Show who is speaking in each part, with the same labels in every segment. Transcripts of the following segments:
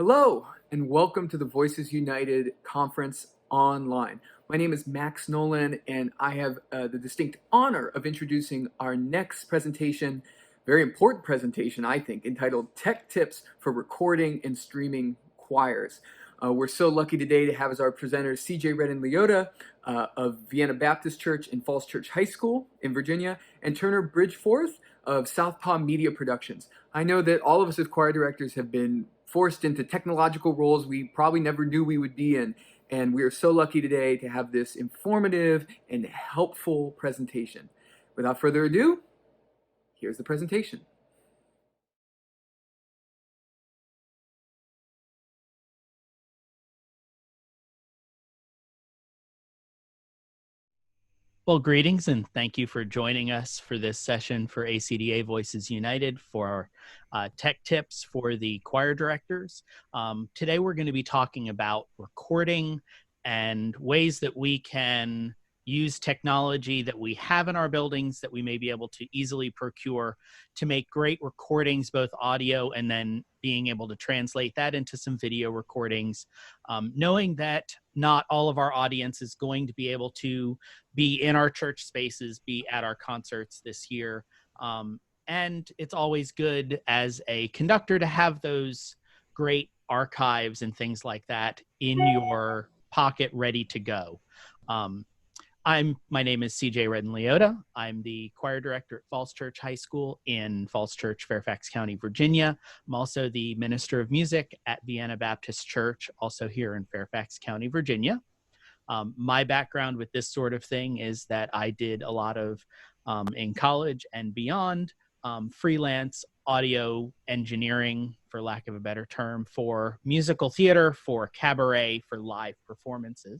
Speaker 1: Hello, and welcome to the Voices United Conference online. My name is Max Nolan, and I have the distinct honor of introducing our next presentation, very important presentation, I think, entitled Tech Tips for Recording and Streaming Choirs. We're so lucky today to have as our presenters CJ Redden-Liotta of Vienna Baptist Church and Falls Church High School in Virginia, and Turner Bridgforth of Southpaw Media Productions. I know that all of us as choir directors have been forced into technological roles we probably never knew we would be in, and we are so lucky today to have this informative and helpful presentation. Without further ado, here's the presentation.
Speaker 2: Well, greetings and thank you for joining us for this session for ACDA Voices United for tech tips for the choir directors. Today we're going to be talking about recording and ways that we can use technology that we have in our buildings that we may be able to easily procure to make great recordings, both audio and then being able to translate that into some video recordings, knowing that not all of our audience is going to be able to be in our church spaces, be at our concerts this year. And it's always good as a conductor to have those great archives and things like that in your pocket ready to go. My name is CJ Redden-Liotta. I'm the choir director at Falls Church High School in Falls Church, Fairfax County, Virginia. I'm also the minister of music at Vienna Baptist Church, also here in Fairfax County, Virginia. My background with this sort of thing is that I did a lot of, in college and beyond, freelance audio engineering, for lack of a better term, for musical theater, for cabaret, for live performances.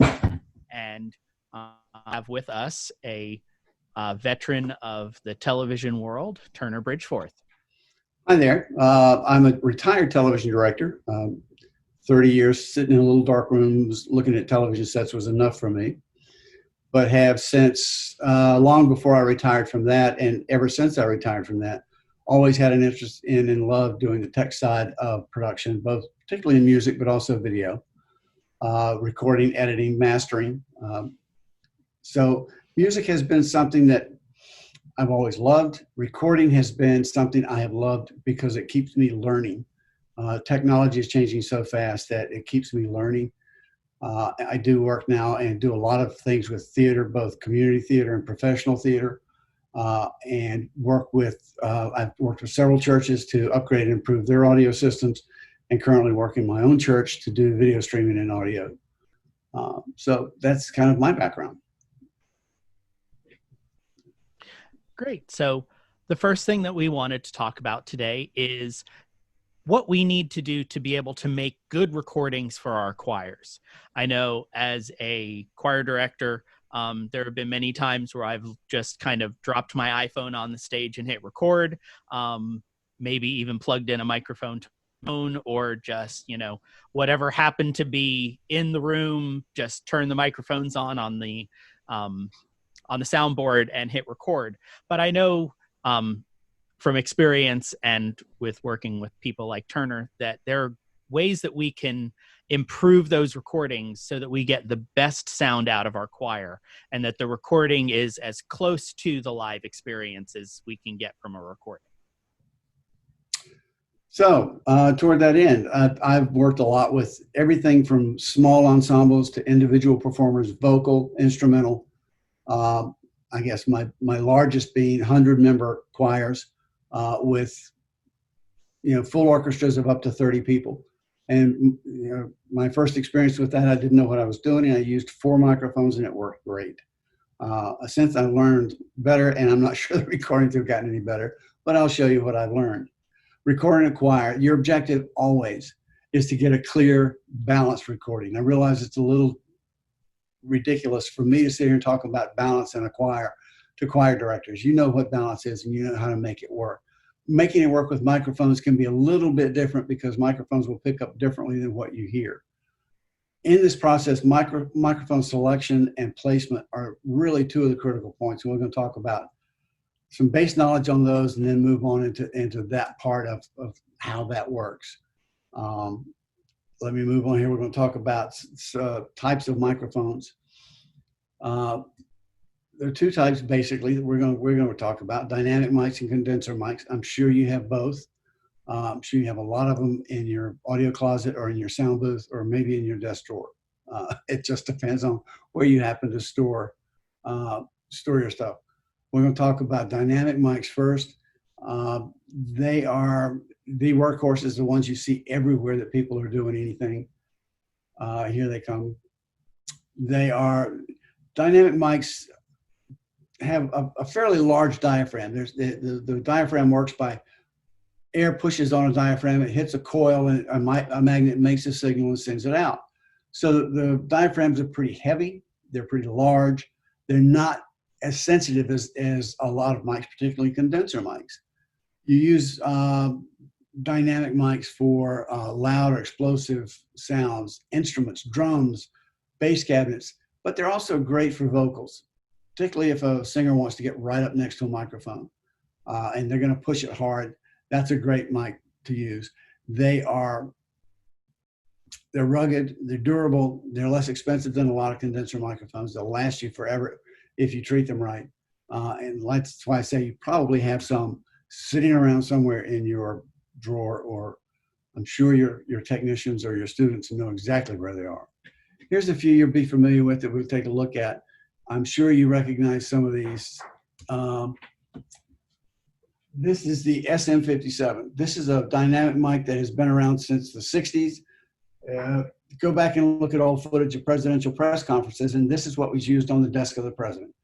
Speaker 2: And I have with us a veteran of the television world, Turner Bridgforth.
Speaker 3: Hi there. I'm a retired television director. 30 years sitting in little dark rooms looking at television sets was enough for me. But have since, long before I retired from that, and ever since I retired from that, always had an interest in and love doing the tech side of production, both particularly in music, but also video, recording, editing, mastering. So music has been something that I've always loved. Recording has been something I have loved because it keeps me learning. Technology is changing so fast that it keeps me learning. I do work now and do a lot of things with theater, both community theater and professional theater, and I've worked with several churches to upgrade and improve their audio systems, and currently work in my own church to do video streaming and audio. So that's kind of my background.
Speaker 2: Great. So the first thing that we wanted to talk about today is what we need to do to be able to make good recordings for our choirs. I know as a choir director, there have been many times where I've just kind of dropped my iPhone on the stage and hit record, maybe even plugged in a microphone to my phone, or just, whatever happened to be in the room, just turn the microphones on the soundboard and hit record. But I know from experience and with working with people like Turner that there are ways that we can improve those recordings so that we get the best sound out of our choir, and that the recording is as close to the live experience as we can get from a recording.
Speaker 3: So toward that end, I've worked a lot with everything from small ensembles to individual performers, vocal, instrumental. I guess my largest being 100-member choirs with full orchestras of up to 30 people. And my first experience with that, I didn't know what I was doing, and I used 4 microphones, and it worked great. Since I learned better, and I'm not sure the recordings have gotten any better, but I'll show you what I learned. Recording a choir, your objective always is to get a clear, balanced recording. I realize it's a little ridiculous for me to sit here and talk about balance in a choir to choir directors. You know what balance is, and you know how to make it work. Making it work with microphones can be a little bit different because microphones will pick up differently than what you hear. In this process, microphone selection and placement are really 2 of the critical points. And we're going to talk about some base knowledge on those and then move on into that part of how that works. let me move on here. We're going to talk about types of microphones. There are two types basically that we're going to talk about: dynamic mics and condenser mics. I'm sure you have both. I'm sure you have a lot of them in your audio closet or in your sound booth or maybe in your desk drawer. It just depends on where you happen to store your stuff. We're going to talk about dynamic mics first. They are the workhorses, the ones you see everywhere that people are doing anything. Here they come. They are dynamic mics. Have a fairly large diaphragm. The diaphragm works by air pushes on a diaphragm, it hits a coil, and a magnet makes a signal and sends it out. So the diaphragms are pretty heavy. They're pretty large. They're not as sensitive as a lot of mics, particularly condenser mics. You use dynamic mics for loud or explosive sounds, instruments, drums, bass cabinets, but they're also great for vocals, particularly if a singer wants to get right up next to a microphone and they're going to push it hard. That's a great mic to use. They're rugged, they're durable, they're less expensive than a lot of condenser microphones. They'll last you forever if you treat them right. And that's why I say you probably have some sitting around somewhere in your drawer, or I'm sure your technicians or your students know exactly where they are. Here's a few you'll be familiar with that we'll take a look at. I'm sure you recognize some of these. This is the SM57. This is a dynamic mic that has been around since the 60s. Go back and look at old footage of presidential press conferences, and this is what was used on the desk of the president.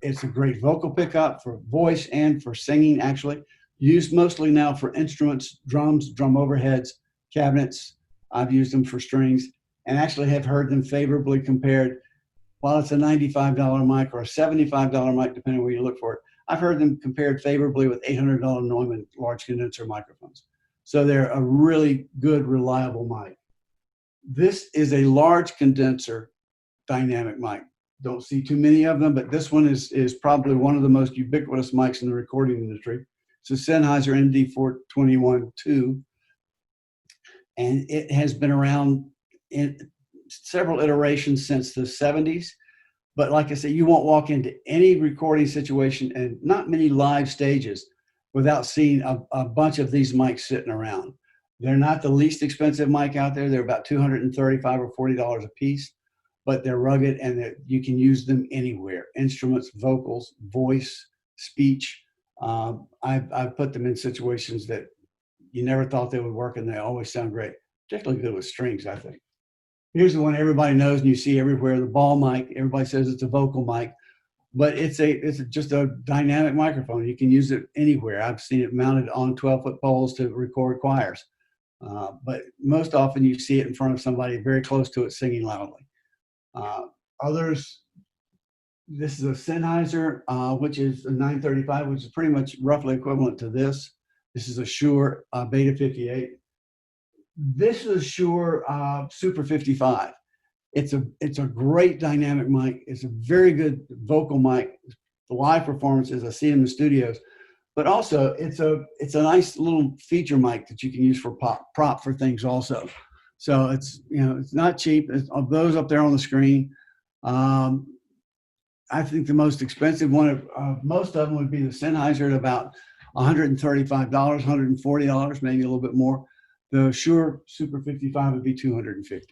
Speaker 3: It's a great vocal pickup for voice and for singing, actually. Used mostly now for instruments, drums, drum overheads, cabinets. I've used them for strings and actually have heard them favorably compared. While it's a $95 mic or a $75 mic, depending on where you look for it, I've heard them compared favorably with $800 Neumann large condenser microphones. So they're a really good, reliable mic. This is a large condenser dynamic mic. Don't see too many of them, but this one is probably one of the most ubiquitous mics in the recording industry. It's a Sennheiser MD421-2, and it has been around in several iterations since the 70s. But like I said, you won't walk into any recording situation and not many live stages without seeing a bunch of these mics sitting around. They're not the least expensive mic out there. They're about $235 or $40 a piece, but they're rugged and you can use them anywhere. Instruments, vocals, voice, speech. I've put them in situations that you never thought they would work, and they always sound great, particularly good with strings, I think. Here's the one everybody knows and you see everywhere, the ball mic. Everybody says it's a vocal mic, but it's just a dynamic microphone. You can use it anywhere. I've seen it mounted on 12-foot poles to record choirs. But most often you see it in front of somebody very close to it singing loudly. Others, this is a Sennheiser, which is a 935, which is pretty much roughly equivalent to this. This is a Shure Beta 58. This is Shure Super 55. It's a great dynamic mic. It's a very good vocal mic. The live performances, I see in the studios, but also it's a nice little feature mic that you can use for prop for things also. So it's not cheap. It's those up there on the screen. I think the most expensive one of most of them would be the Sennheiser at about $135, $140, maybe a little bit more. The Shure Super 55 would be $250.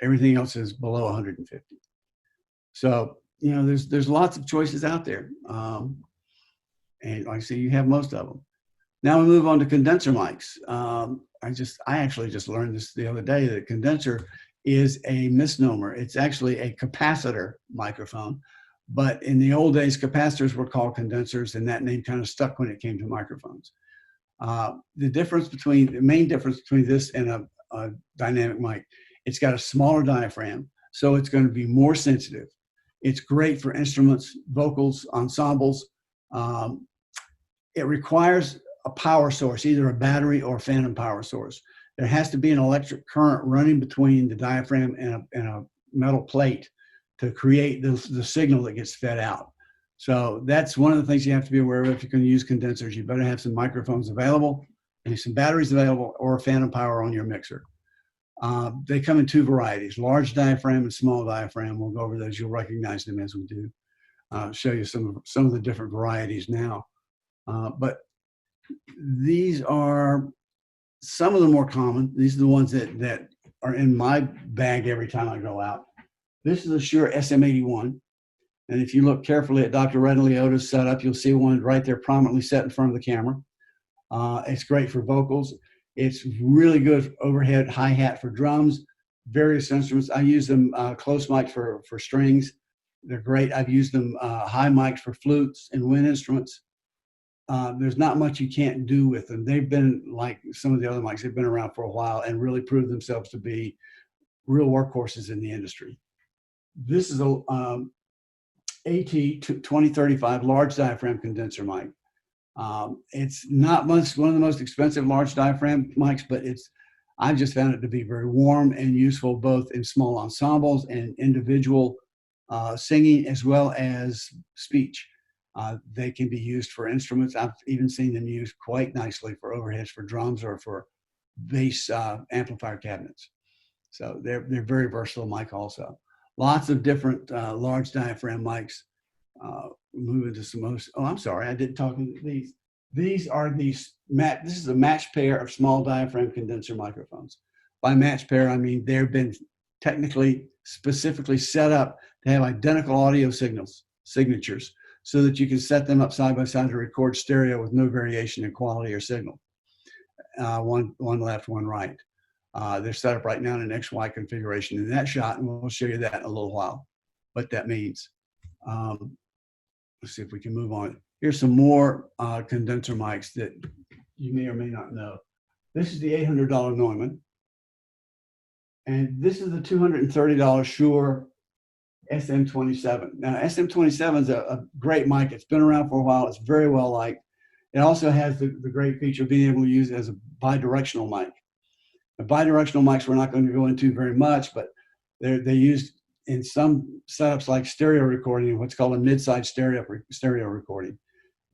Speaker 3: Everything else is below $150. So, there's lots of choices out there. And like I say, you have most of them. Now we move on to condenser mics. I actually just learned this the other day, that condenser is a misnomer. It's actually a capacitor microphone. But in the old days, capacitors were called condensers, and that name kind of stuck when it came to microphones. The main difference between this and a dynamic mic, it's got a smaller diaphragm, so it's going to be more sensitive. It's great for instruments, vocals, ensembles. It requires a power source, either a battery or a phantom power source. There has to be an electric current running between the diaphragm and a metal plate to create the signal that gets fed out. So that's one of the things you have to be aware of if you're going to use condensers. You better have some microphones available and some batteries available, or phantom power on your mixer. They come in two varieties, large diaphragm and small diaphragm. We'll go over those. You'll recognize them as we do. Show you some of the different varieties now. But these are some of the more common. These are the ones that are in my bag every time I go out. This is a Shure SM81. And if you look carefully at Dr. Redden-Liotta's setup, you'll see one right there prominently set in front of the camera. It's great for vocals. It's really good overhead hi-hat for drums, various instruments. I use them close mic for strings. They're great. I've used them high mics for flutes and wind instruments. There's not much you can't do with them. They've been like some of the other mics. They've been around for a while and really proved themselves to be real workhorses in the industry. This is a AT2035 large diaphragm condenser mic. It's not one of the most expensive large diaphragm mics, but I've just found it to be very warm and useful both in small ensembles and individual singing as well as speech. They can be used for instruments. I've even seen them used quite nicely for overheads for drums or for bass amplifier cabinets. So they're very versatile mic also. Lots of different large diaphragm mics. Moving to some most, oh, I'm sorry, I didn't talk about these. This is a matched pair of small diaphragm condenser microphones. By matched pair, I mean they've been technically, specifically set up to have identical audio signatures so that you can set them up side by side to record stereo with no variation in quality or signal. One left, one right. They're set up right now in an XY configuration in that shot, and we'll show you that in a little while, what that means. Let's see if we can move on. Here's some more condenser mics that you may or may not know. This is the $800 Neumann. And this is the $230 Shure SM27. Now, SM27 is a great mic. It's been around for a while. It's very well liked. It also has the great feature of being able to use it as a bi-directional mic. The bi-directional mics we're not going to go into very much, but they're used in some setups like stereo recording, what's called a mid-side stereo recording.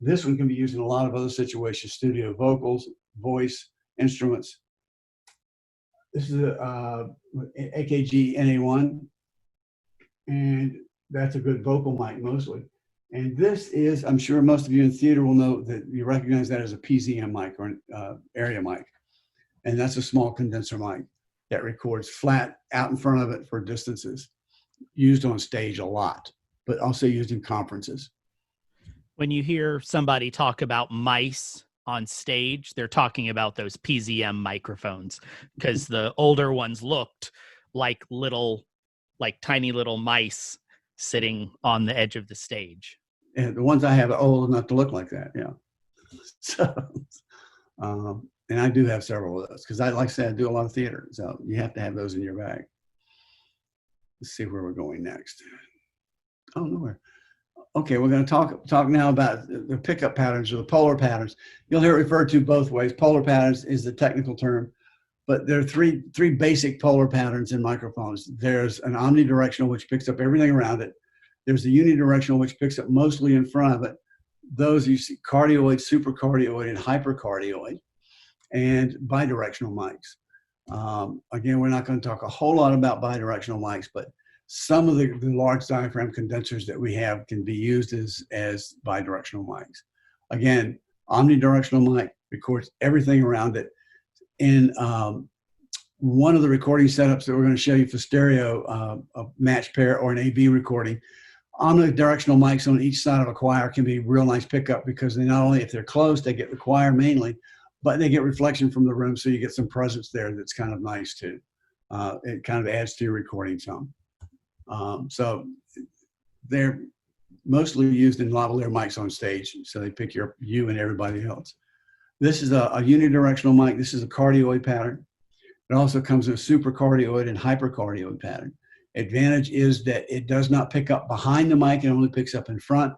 Speaker 3: This one can be used in a lot of other situations, studio vocals, voice, instruments. This is a AKG NA1, and that's a good vocal mic mostly. And this is, I'm sure most of you in theater will know that you recognize that as a PZM mic or an area mic. And that's a small condenser mic that records flat out in front of it for distances. Used on stage a lot, but also used in conferences.
Speaker 2: When you hear somebody talk about mice on stage, they're talking about those PZM microphones because the older ones looked like tiny little mice sitting on the edge of the stage.
Speaker 3: And the ones I have are old enough to look like that, yeah. So, and I do have several of those because like I said, I do a lot of theater. So you have to have those in your bag. Let's see where we're going next. Oh, nowhere. Okay, we're going to talk now about the pickup patterns or the polar patterns. You'll hear it referred to both ways. Polar patterns is the technical term, but there are three basic polar patterns in microphones. There's an omnidirectional, which picks up everything around it. There's a unidirectional, which picks up mostly in front of it. Those you see cardioid, supercardioid, and hypercardioid, and bidirectional mics. Again, we're not going to talk a whole lot about bidirectional mics, but some of the large diaphragm condensers that we have can be used as bidirectional mics. Again, omnidirectional mic records everything around it. In one of the recording setups that we're going to show you for stereo, a match pair or an AV recording, omnidirectional mics on each side of a choir can be real nice pickup because they not only, if they're close, they get the choir mainly, but they get reflection from the room, so you get some presence there that's kind of nice too. It kind of adds to your recording some. So they're mostly used in lavalier mics on stage, so they pick you and everybody else. This is a unidirectional mic. This is a cardioid pattern. It also comes in a supercardioid and hypercardioid pattern. Advantage is that it does not pick up behind the mic, it only picks up in front,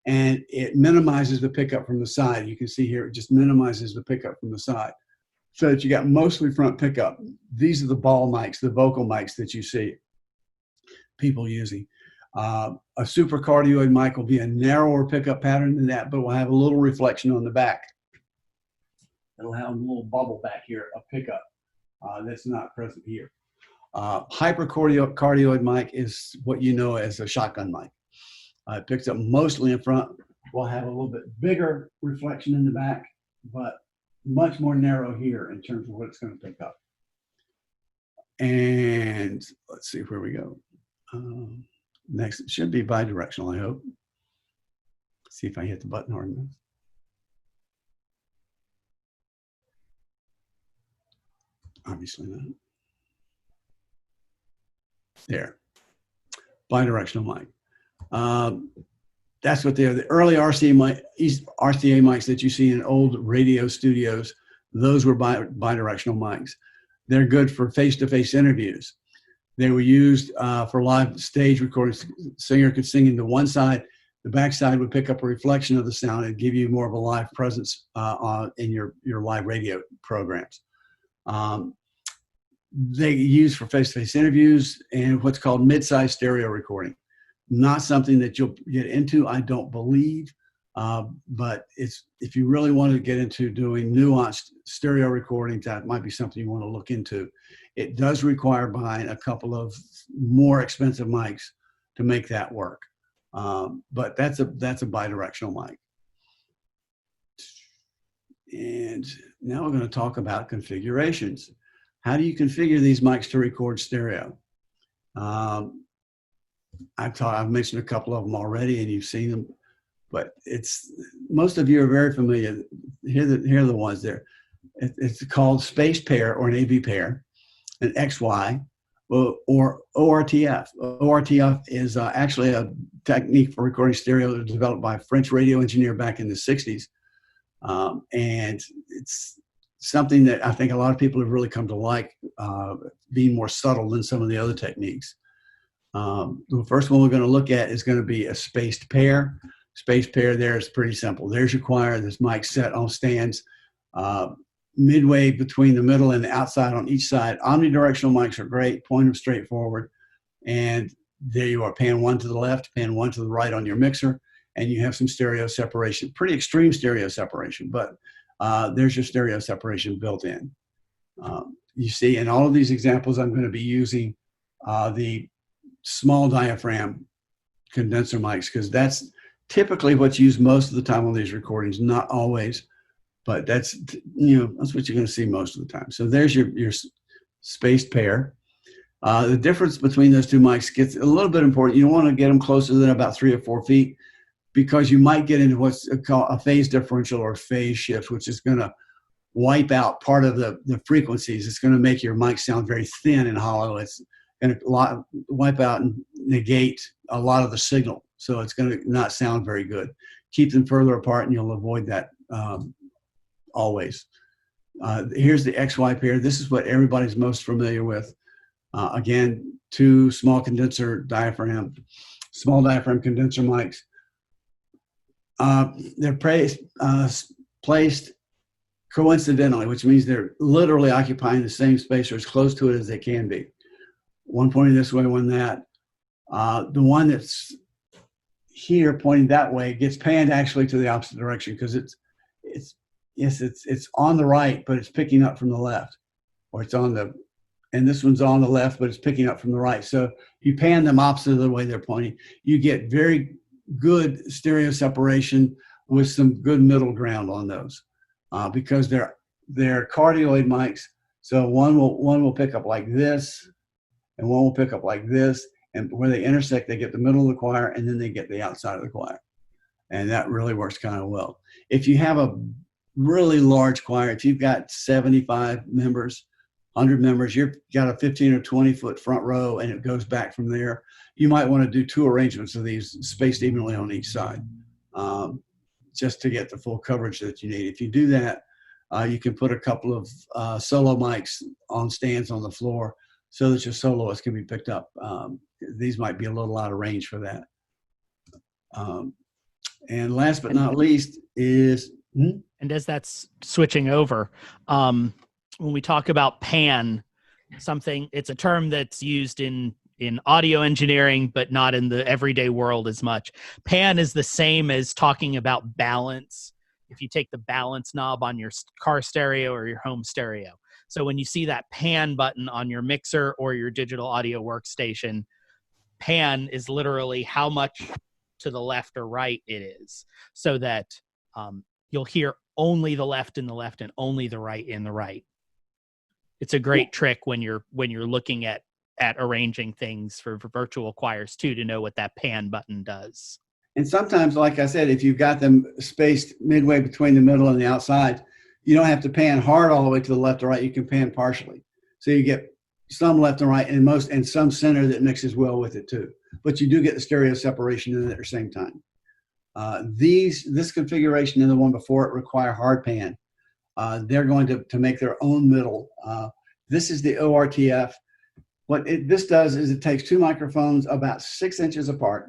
Speaker 3: and it minimizes the pickup from the side. You can see here, it just minimizes the pickup from the side so that you got mostly front pickup. These are the ball mics, the vocal mics that you see people using. A supercardioid mic will be a narrower pickup pattern than that, but will have a little reflection on the back. It'll have a little bubble back here of pickup. that's not present here. Hypercardioid mic is what you know as a shotgun mic. It picks up mostly in front. We'll have a little bit bigger reflection in the back, but much more narrow here in terms of what it's going to pick up. And let's see where we go. Next, it should be bi-directional, I hope. See if I hit the button hard enough. Obviously not. There. Bi-directional mic. That's what they are. The early RCA mics that you see in old radio studios, those were bi-directional mics. They're good for face-to-face interviews. They were used for live stage recordings. Singer could sing into one side. The back side would pick up a reflection of the sound and give you more of a live presence in your live radio programs. They use for face-to-face interviews and what's called mid-size stereo recording. Not something that you'll get into, I don't believe, but if you really want to get into doing nuanced stereo recordings, that might be something you want to look into. It does require buying a couple of more expensive mics to make that work, but that's a bi-directional mic. And now we're going to talk about configurations. How do you configure these mics to record stereo? I've mentioned a couple of them already, and you've seen them, but most of you are very familiar. Here are the ones there. It's called space pair or an AV pair, an XY, or ORTF. ORTF is actually a technique for recording stereo that was developed by a French radio engineer back in the 60s. And it's something that I think a lot of people have really come to like, being more subtle than some of the other techniques. The first one we're going to look at is going to be a spaced pair. Spaced pair there is pretty simple. There's your choir. There's mic set on stands midway between the middle and the outside on each side. Omnidirectional mics are great. Point them straight forward. And there you are, pan one to the left, pan one to the right on your mixer, and you have some stereo separation. Pretty extreme stereo separation, but there's your stereo separation built in. You see, in all of these examples, I'm going to be using the small diaphragm condenser mics, because that's typically what's used most of the time on these recordings. Not always, but that's what you're going to see most of the time. So there's your spaced pair. The difference between those two mics gets a little bit important. You don't want to get them closer than about 3 or 4 feet, because you might get into what's called a phase differential or phase shift, which is going to wipe out part of the frequencies. It's going to make your mic sound very thin and hollow. It's going to wipe out and negate a lot of the signal. So it's going to not sound very good. Keep them further apart and you'll avoid that always. Here's the XY pair. This is what everybody's most familiar with. Again, two small diaphragm condenser mics. They're placed coincidentally, which means they're literally occupying the same space or as close to it as they can be. One pointing this way, one that. The one that's here pointing that way gets panned actually to the opposite direction, because it's on the right, but it's picking up from the left, or and this one's on the left, but it's picking up from the right. So you pan them opposite of the way they're pointing. You get very good stereo separation with some good middle ground on those, because they're cardioid mics. So one will pick up like this, and one will pick up like this, and where they intersect, they get the middle of the choir, and then they get the outside of the choir. And that really works kind of well. If you have a really large choir, if you've got 75 members, 100 members, you've got a 15 or 20 foot front row, and it goes back from there, you might want to do 2 arrangements of these spaced evenly on each side, just to get the full coverage that you need. If you do that, you can put a couple of solo mics on stands on the floor so that your soloist can be picked up. These might be a little out of range for that. And last but not least is...
Speaker 2: And as that's switching over, when we talk about pan, it's a term that's used in audio engineering, but not in the everyday world as much. Pan is the same as talking about balance. If you take the balance knob on your car stereo or your home stereo. So when you see that pan button on your mixer or your digital audio workstation, pan is literally how much to the left or right it is, so that you'll hear only the left in the left and only the right in the right. It's a great trick when you're looking at arranging things for virtual choirs too, to know what that pan button does.
Speaker 3: And sometimes, like I said, if you've got them spaced midway between the middle and the outside, you don't have to pan hard all the way to the left or right. You can pan partially. So you get some left and right and some center that mixes well with it too. But you do get the stereo separation in it at the same time. This configuration and the one before it require hard pan. They're going to make their own middle. This is the ORTF. What this does is it takes two microphones about 6 inches apart,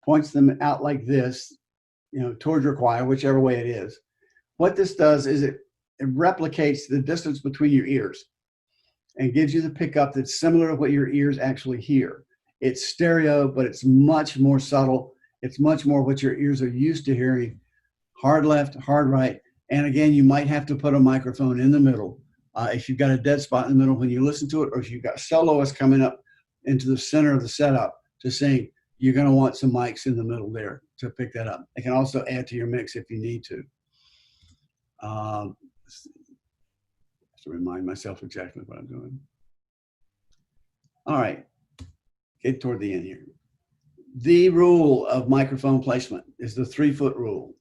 Speaker 3: points them out like this, towards your choir, whichever way it is. What this does is it replicates the distance between your ears and gives you the pickup that's similar to what your ears actually hear. It's stereo, but it's much more subtle. It's much more what your ears are used to hearing. Hard left, hard right. And again, you might have to put a microphone in the middle. If you've got a dead spot in the middle when you listen to it, or if you've got soloists coming up into the center of the setup to sing, you're going to want some mics in the middle there to pick that up. They can also add to your mix if you need to. I have to remind myself exactly what I'm doing. All right, get toward the end here. The rule of microphone placement is the 3-foot rule.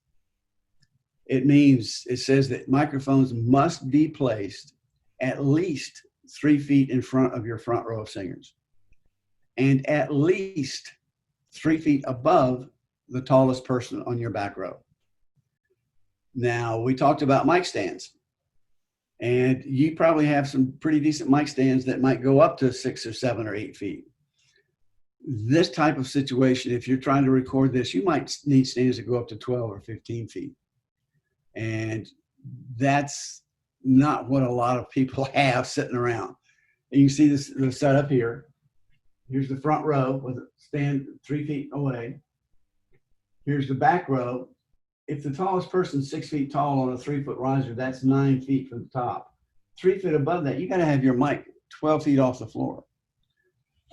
Speaker 3: It says that microphones must be placed at least 3 feet in front of your front row of singers, and at least 3 feet above the tallest person on your back row. Now, we talked about mic stands, and you probably have some pretty decent mic stands that might go up to 6 or 7 or 8 feet. This type of situation, if you're trying to record this, you might need stands that go up to 12 or 15 feet. And that's not what a lot of people have sitting around. And you see this, the setup here. Here's the front row with a stand 3 feet away. Here's the back row. If the tallest person's 6 feet tall on a 3-foot riser, that's 9 feet from the top. 3 feet above that, you got to have your mic 12 feet off the floor.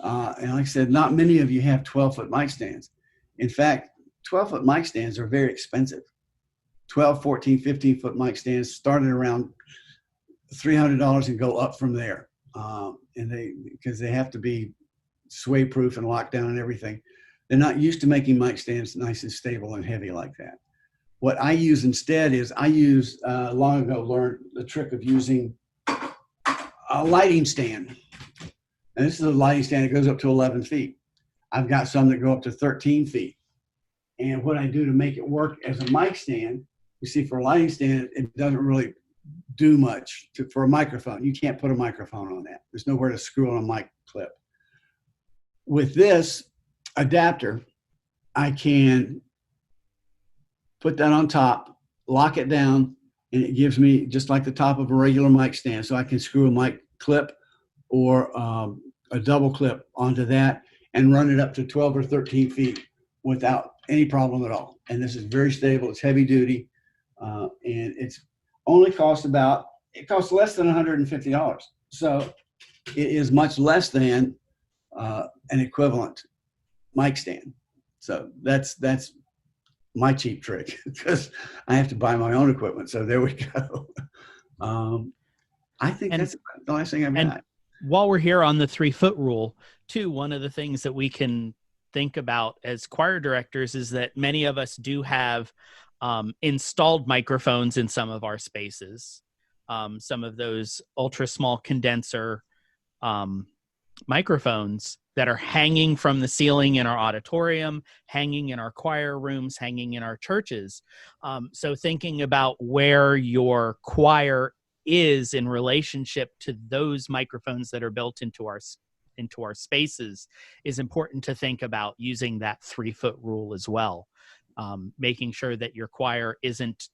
Speaker 3: And like I said, not many of you have 12-foot mic stands. In fact, 12-foot mic stands are very expensive. 12, 14, 15-foot mic stands started around $300 and go up from there. Because they have to be sway proof and locked down and everything. They're not used to making mic stands nice and stable and heavy like that. What I use instead is long ago learned the trick of using a lighting stand. And this is a lighting stand that goes up to 11 feet. I've got some that go up to 13 feet. And what I do to make it work as a mic stand, you see, for a lighting stand, it doesn't really do much for a microphone. You can't put a microphone on that. There's nowhere to screw on a mic clip. With this adapter, I can put that on top, lock it down, and it gives me just like the top of a regular mic stand. So I can screw a mic clip or a double clip onto that and run it up to 12 or 13 feet without any problem at all. And this is very stable. It's heavy duty. And it's only costs less than $150. So it is much less than an equivalent mic stand. So that's my cheap trick, because I have to buy my own equipment. So there we go. I think that's the last thing I've got.
Speaker 2: While we're here on the 3-foot rule, too, one of the things that we can think about as choir directors is that many of us do have installed microphones in some of our spaces. Some of those ultra small condenser microphones that are hanging from the ceiling in our auditorium, hanging in our choir rooms, hanging in our churches. So thinking about where your choir is in relationship to those microphones that are built into our spaces is important to think about using that 3-foot rule as well. Making sure that your choir isn't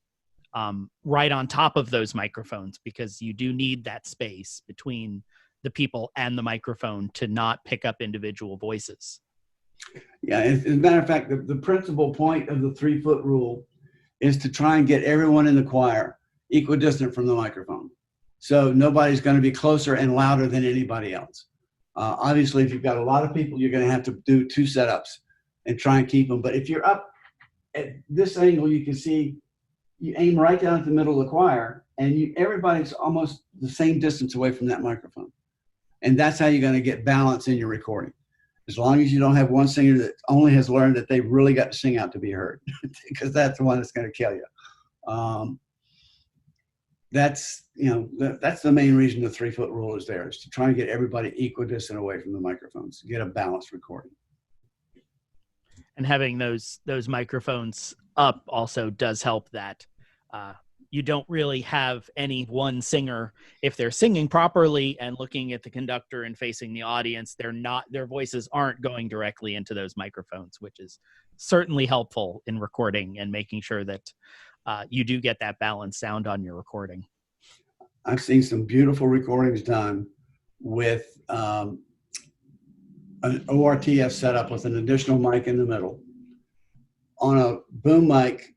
Speaker 2: right on top of those microphones, because you do need that space between the people and the microphone to not pick up individual voices.
Speaker 3: Yeah, as a matter of fact, the principal point of the 3-foot rule is to try and get everyone in the choir equidistant from the microphone. So nobody's going to be closer and louder than anybody else. Obviously, if you've got a lot of people, you're going to have to do 2 setups and try and keep them. But if you're up at this angle, you can see you aim right down at the middle of the choir, and everybody's almost the same distance away from that microphone. And that's how you're going to get balance in your recording. As long as you don't have one singer that only has learned that they've really got to sing out to be heard, because that's the one that's going to kill you. That's the main reason the 3-foot rule is there, is to try and get everybody equidistant away from the microphones, get a balanced recording.
Speaker 2: And having those microphones up also does help that you don't really have any one singer. If they're singing properly and looking at the conductor and facing the audience, their voices aren't going directly into those microphones, which is certainly helpful in recording and making sure that you do get that balanced sound on your recording.
Speaker 3: I've seen some beautiful recordings done with an ORTF setup with an additional mic in the middle on a boom mic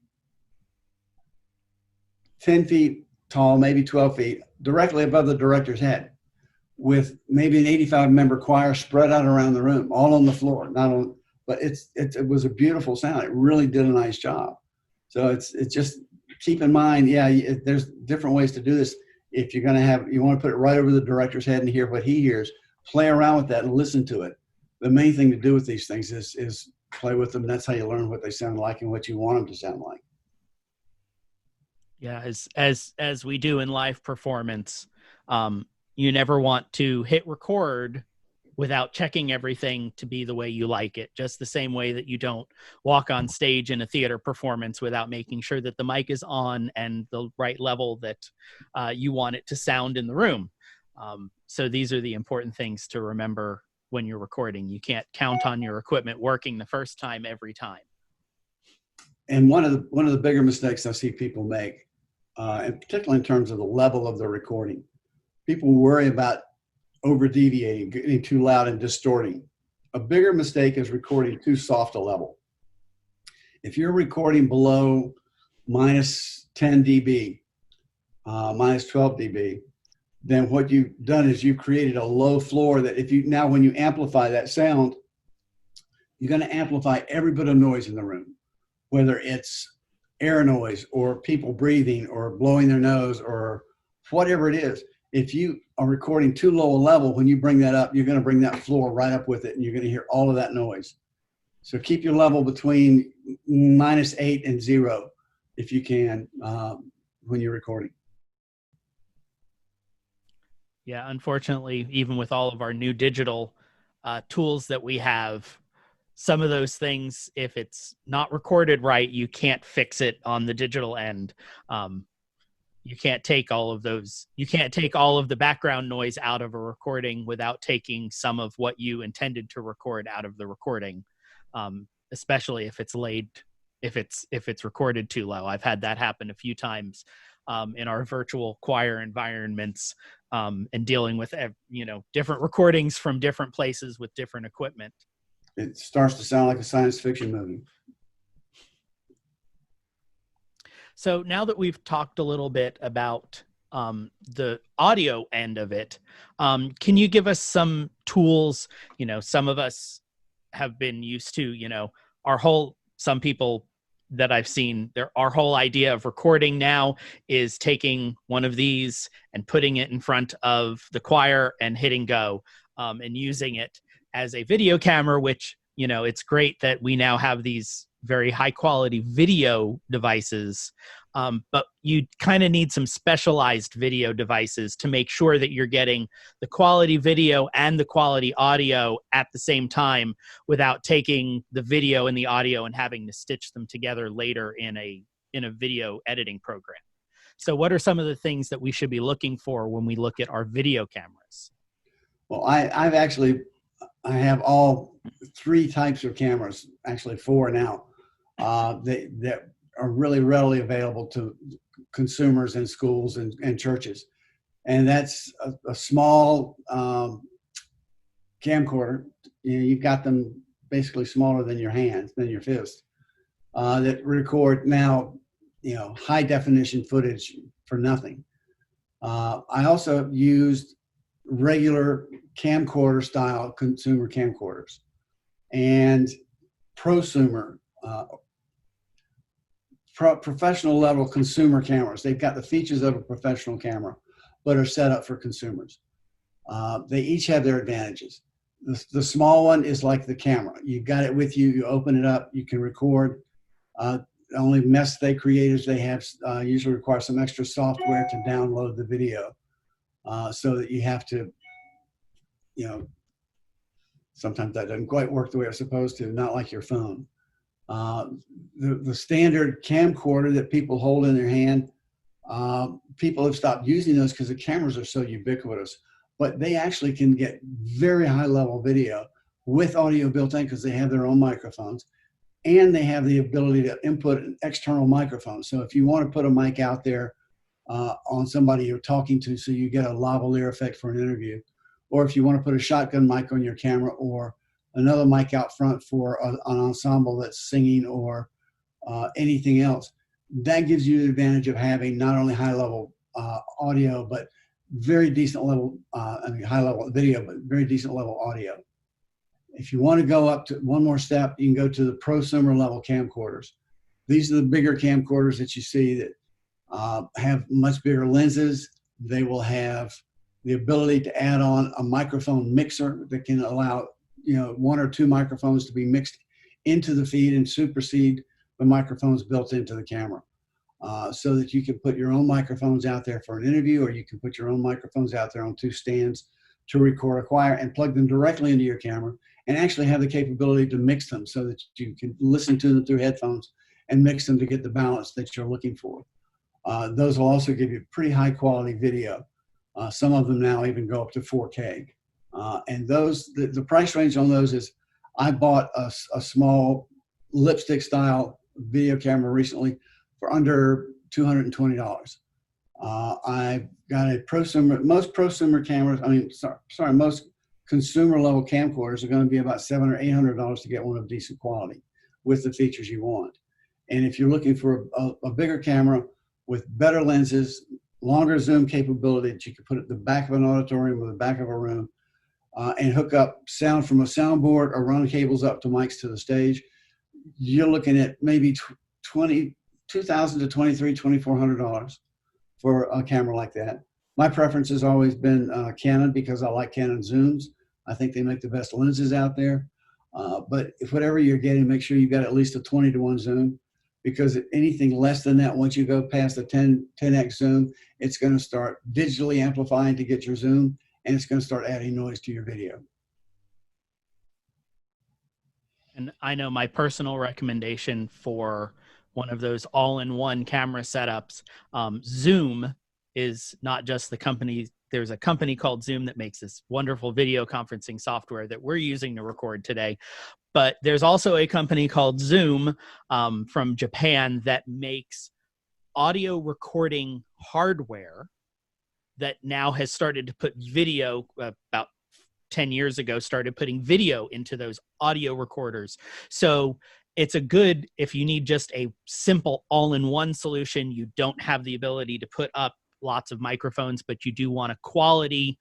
Speaker 3: 10 feet tall, maybe 12 feet, directly above the director's head, with maybe an 85-member choir spread out around the room, all on the floor. But it was a beautiful sound. It really did a nice job. So it's just keep in mind, there's different ways to do this. If you want to put it right over the director's head and hear what he hears, play around with that and listen to it. The main thing to do with these things is play with them. That's how you learn what they sound like and what you want them to sound like.
Speaker 2: Yeah, as we do in live performance, you never want to hit record without checking everything to be the way you like it. Just the same way that you don't walk on stage in a theater performance without making sure that the mic is on and the right level that you want it to sound in the room. So these are the important things to remember when you're recording. You can't count on your equipment working the first time every time.
Speaker 3: And one of the bigger mistakes I see people make, and particularly in terms of the level of the recording, people worry about over deviating, getting too loud and distorting. A bigger mistake is recording too soft a level. If you're recording below minus 10 dB, minus 12 dB, then what you've done is you've created a low floor that when you amplify that sound, you're going to amplify every bit of noise in the room, whether it's air noise or people breathing or blowing their nose or whatever it is. If you are recording too low a level, when you bring that up, you're going to bring that floor right up with it, and you're going to hear all of that noise. So keep your level between -8 and 0 if you can when you're recording.
Speaker 2: Yeah, unfortunately, even with all of our new digital tools that we have, some of those things, if it's not recorded right, you can't fix it on the digital end. You can't take all of the background noise out of a recording without taking some of what you intended to record out of the recording, especially if it's recorded too low. I've had that happen a few times in our virtual choir environments, and dealing with different recordings from different places with different equipment.
Speaker 3: It starts to sound like a science fiction movie.
Speaker 2: So now that we've talked a little bit about the audio end of it, can you give us some tools? Some of us have been used to, some people that I've seen, our whole idea of recording now is taking one of these and putting it in front of the choir and hitting go, and using it as a video camera, which, it's great that we now have these very high quality video devices. But you kind of need some specialized video devices to make sure that you're getting the quality video and the quality audio at the same time without taking the video and the audio and having to stitch them together later in a video editing program. So what are some of the things that we should be looking for when we look at our video cameras?
Speaker 3: Well, I have all 3 types of cameras, actually 4 now, that are really readily available to consumers in schools and churches. And that's a small camcorder. You've got them basically smaller than your hands, than your fist, that record now, high definition footage for nothing. I also used regular camcorder style consumer camcorders and prosumer, professional level consumer cameras. They've got the features of a professional camera, but are set up for consumers. They each have their advantages. The small one is like the camera. You've got it with you. You open it up. You can record. The only mess they create is they have usually require some extra software to download the video, so that you have to, sometimes that doesn't quite work the way it's supposed to. Not like your phone. The standard camcorder that people hold in their hand, people have stopped using those because the cameras are so ubiquitous. But they actually can get very high level video with audio built in because they have their own microphones, and they have the ability to input an external microphone. So if you want to put a mic out there on somebody you're talking to, so you get a lavalier effect for an interview, or if you want to put a shotgun mic on your camera, or another mic out front for an ensemble that's singing, or anything else, that gives you the advantage of having not only high level audio, but very decent level, high level video, but very decent level audio. If you want to go up to one more step, you can go to the prosumer level camcorders. These are the bigger camcorders that you see that have much bigger lenses. They will have the ability to add on a microphone mixer that can allow, one or two microphones to be mixed into the feed and supersede the microphones built into the camera. So that you can put your own microphones out there for an interview, or you can put your own microphones out there on two stands to record a choir and plug them directly into your camera, and actually have the capability to mix them so that you can listen to them through headphones and mix them to get the balance that you're looking for. Those will also give you pretty high quality video. Some of them now even go up to 4K. And those, the price range on those is, I bought a small lipstick style video camera recently for under $220. I've got a prosumer, most prosumer cameras, most consumer level camcorders are going to be about $700 or $800 to get one of decent quality with the features you want. And if you're looking for a bigger camera with better lenses, longer zoom capability that you can put at the back of an auditorium or the back of a room, and hook up sound from a soundboard or run cables up to mics to the stage, you're looking at maybe $2,000 to $2,400 for a camera like that. My preference has always been Canon, because I like Canon zooms. I think they make the best lenses out there. But if whatever you're getting, make sure you've got at least a 20-to-1 zoom, because anything less than that, once you go past the 10x zoom, it's going to start digitally amplifying to get your zoom, and it's going to start adding noise to your video.
Speaker 2: And I know my personal recommendation for one of those all-in-one camera setups, Zoom is not just the company. There's a company called Zoom that makes this wonderful video conferencing software that we're using to record today. But there's also a company called Zoom from Japan that makes audio recording hardware that now has started to put video, about 10 years ago, started putting video into those audio recorders. So it's a good, if you need just a simple all-in-one solution, you don't have the ability to put up lots of microphones, but you do want a quality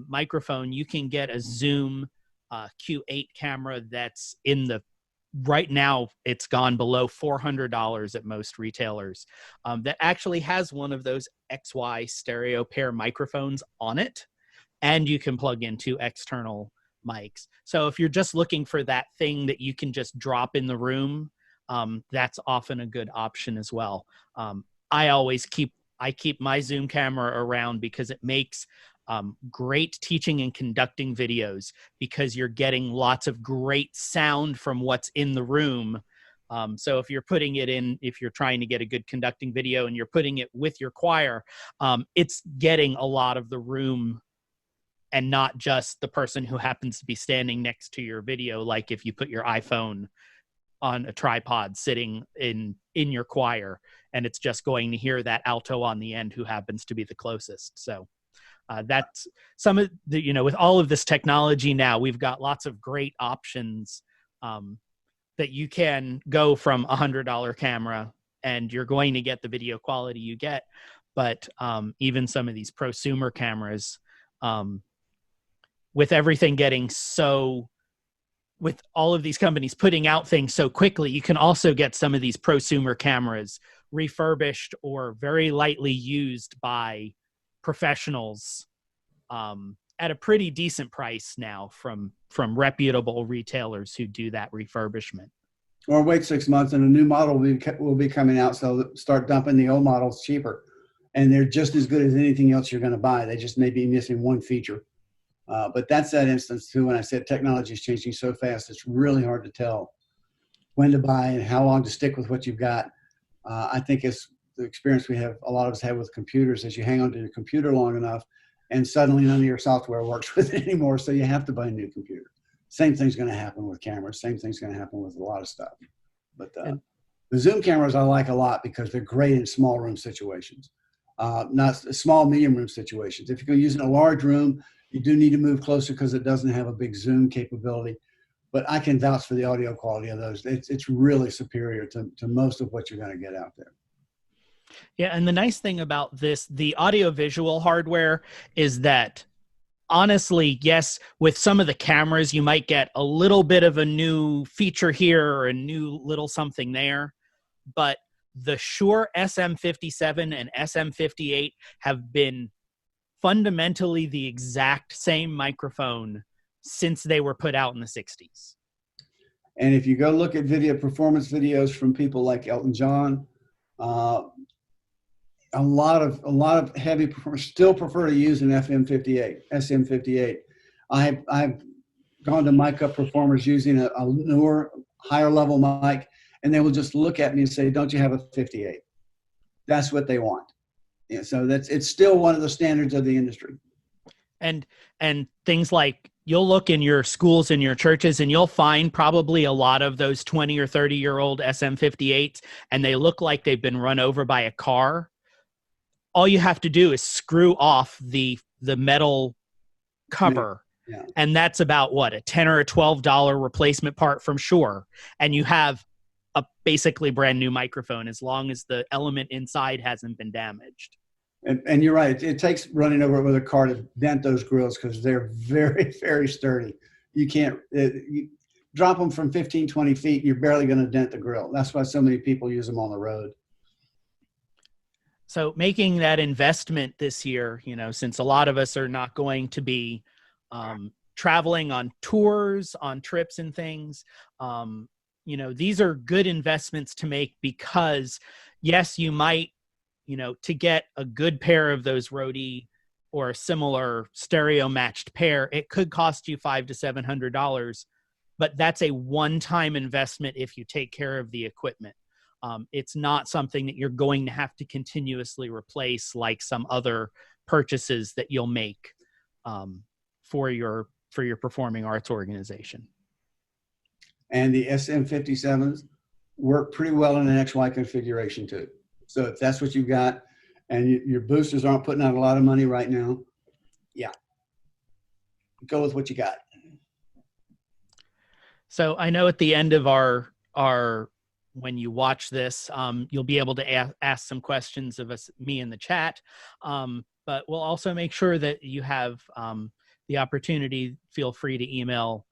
Speaker 2: microphone, you can get a Zoom Q8 camera that's in the, right now it's gone below $400 at most retailers, that actually has one of those XY stereo pair microphones on it, and you can plug in two external mics. So if you're just looking for that thing that you can just drop in the room, that's often a good option as well. I keep my Zoom camera around because it makes great teaching and conducting videos, because you're getting lots of great sound from what's in the room. So if you're putting it in, if you're trying to get a good conducting video and you're putting it with your choir, it's getting a lot of the room and not just the person who happens to be standing next to your video. Like if you put your iPhone on a tripod sitting in your choir, and it's just going to hear that alto on the end who happens to be the closest. So that's some of the, with all of this technology now, we've got lots of great options that you can go from $100 camera and you're going to get the video quality you get. but even some of these prosumer cameras, with everything getting so, with all of these companies putting out things so quickly, you can also get some of these prosumer cameras refurbished or very lightly used by professionals at a pretty decent price now from reputable retailers who do that refurbishment.
Speaker 3: Or wait 6 months and a new model will be coming out, so start dumping the old models cheaper. And they're just as good as anything else you're going to buy. They just may be missing one feature. But that's that instance too. When I said technology is changing so fast, it's really hard to tell when to buy and how long to stick with what you've got. I think it's the experience a lot of us have with computers, is you hang on to your computer long enough and suddenly none of your software works with it anymore. So you have to buy a new computer. Same thing's going to happen with cameras. Same thing's going to happen with a lot of stuff. But the zoom cameras I like a lot because they're great in small room situations, not small, medium room situations. If you're going to use it in a large room, you do need to move closer because it doesn't have a big zoom capability. But I can vouch for the audio quality of those. It's really superior to most of what you're going to get out there.
Speaker 2: Yeah, and the nice thing about this, the audiovisual hardware, is that honestly, yes, with some of the cameras, you might get a little bit of a new feature here or a new little something there. But the Shure SM57 and SM58 have been fundamentally the exact same microphone since they were put out in the 60s.
Speaker 3: And if you go look at video performance videos from people like Elton John, a lot of heavy performers still prefer to use an SM58. I've gone to mic up performers using a newer, higher level mic, and they will just look at me and say, "Don't you have a 58?" That's what they want. Yeah, so it's still one of the standards of the industry.
Speaker 2: And things like, you'll look in your schools and your churches and you'll find probably a lot of those 20 or 30-year-old SM58s, and they look like they've been run over by a car. All you have to do is screw off the metal cover. Yeah. And that's about what, a $10 or a $12 replacement part from Shure. And you have a basically brand new microphone, as long as the element inside hasn't been damaged.
Speaker 3: And you're right. It takes running over it with a car to dent those grills because they're very, very sturdy. You can't you drop them from 15, 20 feet, you're barely going to dent the grill. That's why so many people use them on the road.
Speaker 2: So making that investment this year, since a lot of us are not going to be traveling on tours, on trips and things, these are good investments to make because, yes, you might, to get a good pair of those Rode or a similar stereo matched pair, it could cost you $500 to $700, but that's a one-time investment if you take care of the equipment. It's not something that you're going to have to continuously replace like some other purchases that you'll make for your performing arts organization.
Speaker 3: And the SM57s work pretty well in an XY configuration too. So if that's what you've got and your boosters aren't putting out a lot of money right now, yeah, go with what you got.
Speaker 2: So I know at the end of our when you watch this, you'll be able to ask some questions of me in the chat, but we'll also make sure that you have the opportunity. Feel free to email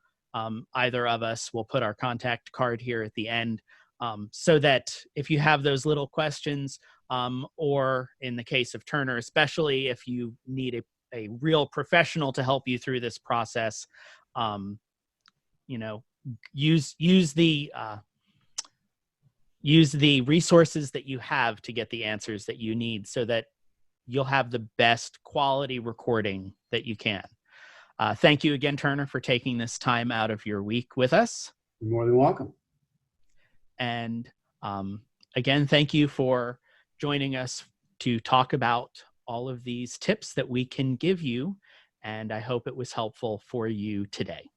Speaker 2: either of us. We'll put our contact card here at the end, so that if you have those little questions, or in the case of Turner, especially if you need a real professional to help you through this process, use the resources that you have to get the answers that you need so that you'll have the best quality recording that you can. Thank you again, Turner, for taking this time out of your week with us.
Speaker 3: You're more than welcome.
Speaker 2: And again, thank you for joining us to talk about all of these tips that we can give you. And I hope it was helpful for you today.